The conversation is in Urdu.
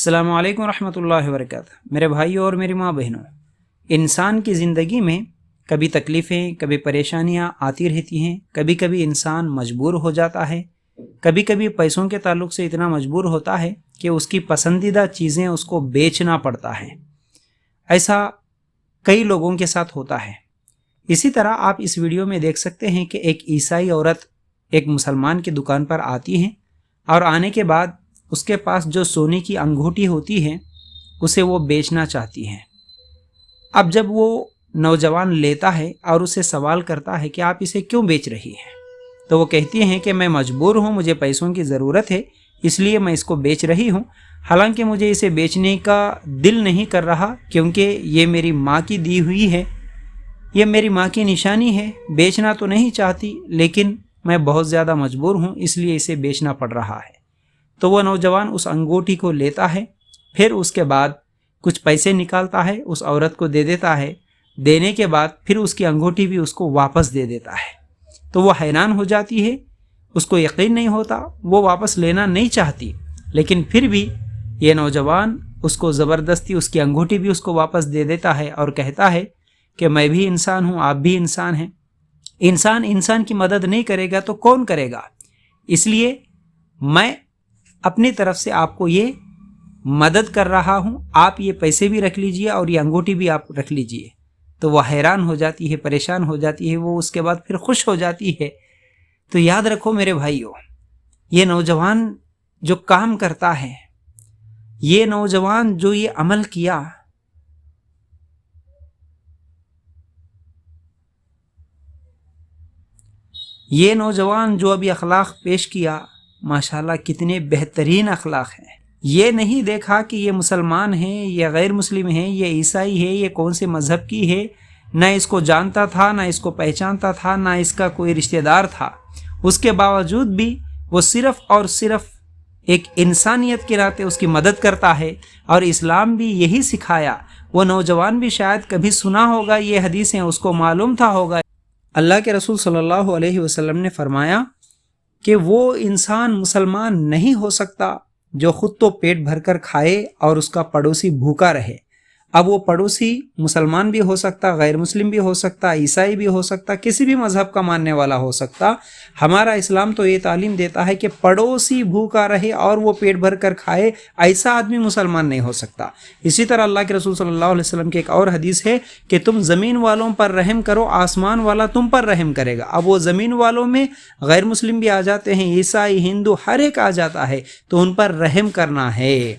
السلام علیکم ورحمۃ اللہ وبرکاتہ۔ میرے بھائیوں اور میری ماں بہنوں، انسان کی زندگی میں کبھی تکلیفیں، کبھی پریشانیاں آتی رہتی ہیں۔ کبھی کبھی انسان مجبور ہو جاتا ہے، کبھی کبھی پیسوں کے تعلق سے اتنا مجبور ہوتا ہے کہ اس کی پسندیدہ چیزیں اس کو بیچنا پڑتا ہے۔ ایسا کئی لوگوں کے ساتھ ہوتا ہے۔ اسی طرح آپ اس ویڈیو میں دیکھ سکتے ہیں کہ ایک عیسائی عورت ایک مسلمان کی دکان پر آتی ہیں اور آنے کے بعد اس کے پاس جو سونے کی انگوٹھی ہوتی ہے اسے وہ بیچنا چاہتی ہیں۔ اب جب وہ نوجوان لیتا ہے اور اسے سوال کرتا ہے کہ آپ اسے کیوں بیچ رہی ہیں، تو وہ کہتی ہیں کہ میں مجبور ہوں، مجھے پیسوں کی ضرورت ہے، اس لیے میں اس کو بیچ رہی ہوں۔ حالانکہ مجھے اسے بیچنے کا دل نہیں کر رہا، کیونکہ یہ میری ماں کی دی ہوئی ہے، یہ میری ماں کی نشانی ہے۔ بیچنا تو نہیں چاہتی، لیکن میں بہت زیادہ مجبور ہوں، اس لیے اسے بیچنا پڑ رہا ہے۔ تو وہ نوجوان اس انگوٹھی کو لیتا ہے، پھر اس کے بعد کچھ پیسے نکالتا ہے، اس عورت کو دے دیتا ہے۔ دینے کے بعد پھر اس کی انگوٹھی بھی اس کو واپس دے دیتا ہے۔ تو وہ حیران ہو جاتی ہے، اس کو یقین نہیں ہوتا، وہ واپس لینا نہیں چاہتی، لیکن پھر بھی یہ نوجوان اس کو زبردستی اس کی انگوٹھی بھی اس کو واپس دے دیتا ہے اور کہتا ہے کہ میں بھی انسان ہوں، آپ بھی انسان ہیں۔ انسان کی مدد نہیں کرے گا تو کون کرے گا؟ اس لیے میں اپنی طرف سے آپ کو یہ مدد کر رہا ہوں، آپ یہ پیسے بھی رکھ لیجئے اور یہ انگوٹھی بھی آپ رکھ لیجئے۔ تو وہ حیران ہو جاتی ہے، پریشان ہو جاتی ہے، وہ اس کے بعد پھر خوش ہو جاتی ہے۔ تو یاد رکھو میرے بھائیوں، یہ نوجوان جو کام کرتا ہے، یہ نوجوان جو یہ عمل کیا، یہ نوجوان جو ابھی اخلاق پیش کیا، ماشاءاللہ کتنے بہترین اخلاق ہیں۔ یہ نہیں دیکھا کہ یہ مسلمان ہیں، یہ غیر مسلم ہیں، یہ عیسائی ہے، یہ کون سے مذہب کی ہے، نہ اس کو جانتا تھا، نہ اس کو پہچانتا تھا، نہ اس کا کوئی رشتہ دار تھا۔ اس کے باوجود بھی وہ صرف اور صرف ایک انسانیت کے ناطے اس کی مدد کرتا ہے، اور اسلام بھی یہی سکھایا۔ وہ نوجوان بھی شاید کبھی سنا ہوگا یہ حدیثیں، اس کو معلوم تھا ہوگا۔ اللہ کے رسول صلی اللہ علیہ وسلم نے فرمایا کہ وہ انسان مسلمان نہیں ہو سکتا جو خود تو پیٹ بھر کر کھائے اور اس کا پڑوسی بھوکا رہے۔ اب وہ پڑوسی مسلمان بھی ہو سکتا، غیر مسلم بھی ہو سکتا، عیسائی بھی ہو سکتا، کسی بھی مذہب کا ماننے والا ہو سکتا۔ ہمارا اسلام تو یہ تعلیم دیتا ہے کہ پڑوسی بھوکا رہے اور وہ پیٹ بھر کر کھائے، ایسا آدمی مسلمان نہیں ہو سکتا۔ اسی طرح اللہ کے رسول صلی اللہ علیہ وسلم کی ایک اور حدیث ہے کہ تم زمین والوں پر رحم کرو، آسمان والا تم پر رحم کرے گا۔ اب وہ زمین والوں میں غیر مسلم بھی آ جاتے ہیں، عیسائی، ہندو، ہر ایک آ جاتا ہے، تو ان پر رحم کرنا ہے۔